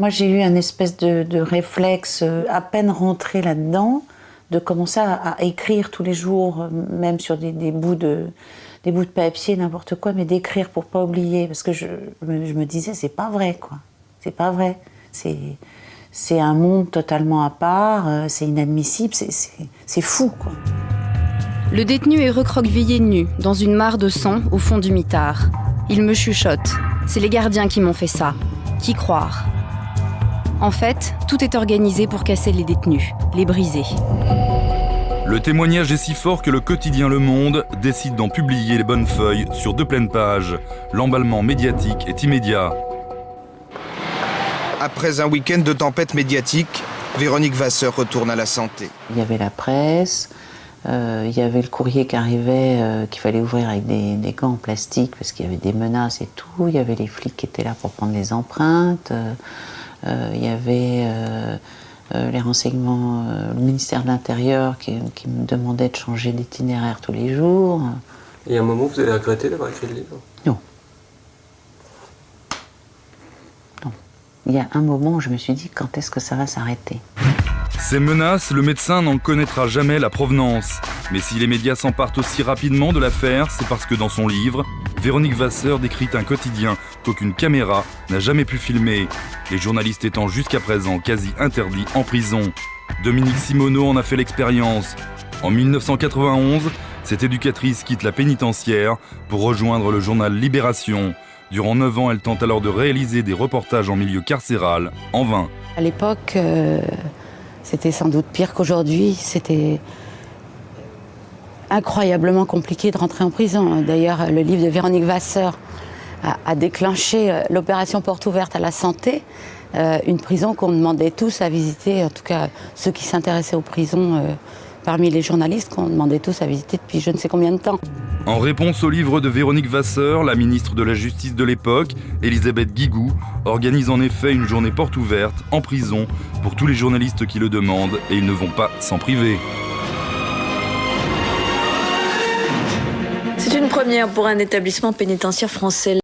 Moi, j'ai eu un espèce de réflexe, à peine rentré là-dedans, de commencer à écrire tous les jours, même sur des bouts de papier, n'importe quoi, mais d'écrire pour pas oublier, parce que je me disais, c'est pas vrai, quoi. C'est pas vrai. C'est un monde totalement à part, c'est inadmissible, c'est fou, quoi. Le détenu est recroquevillé nu, dans une mare de sang, au fond du mitard. Il me chuchote. C'est les gardiens qui m'ont fait ça. Qui croire ? En fait, tout est organisé pour casser les détenus, les briser. Le témoignage est si fort que le quotidien Le Monde décide d'en publier les bonnes feuilles sur 2 pleines pages. L'emballement médiatique est immédiat. Après un week-end de tempête médiatique, Véronique Vasseur retourne à la santé. Il y avait la presse, il y avait le courrier qui arrivait, qu'il fallait ouvrir avec des gants en plastique parce qu'il y avait des menaces et tout. Il y avait les flics qui étaient là pour prendre les empreintes. Il y avait les renseignements, le ministère de l'Intérieur qui me demandait de changer d'itinéraire tous les jours. Et à un moment, vous avez regretté d'avoir écrit le livre ? Non. Non. Il y a un moment où je me suis dit, quand est-ce que ça va s'arrêter ? Ces menaces, le médecin n'en connaîtra jamais la provenance. Mais si les médias s'emparent aussi rapidement de l'affaire, c'est parce que dans son livre, Véronique Vasseur décrit un quotidien qu'aucune caméra n'a jamais pu filmer. Les journalistes étant jusqu'à présent quasi interdits en prison. Dominique Simoneau en a fait l'expérience. En 1991, cette éducatrice quitte la pénitentiaire pour rejoindre le journal Libération. Durant 9 ans, elle tente alors de réaliser des reportages en milieu carcéral, en vain. À l'époque, c'était sans doute pire qu'aujourd'hui. C'était incroyablement compliqué de rentrer en prison. D'ailleurs, le livre de Véronique Vasseur a déclenché l'opération Porte ouverte à la santé, une prison qu'on demandait tous à visiter, en tout cas ceux qui s'intéressaient aux prisons parmi les journalistes, qu'on demandait tous à visiter depuis je ne sais combien de temps. En réponse au livre de Véronique Vasseur, la ministre de la Justice de l'époque, Elisabeth Guigou, organise en effet une journée porte ouverte en prison pour tous les journalistes qui le demandent et ils ne vont pas s'en priver. C'est une première pour un établissement pénitentiaire français.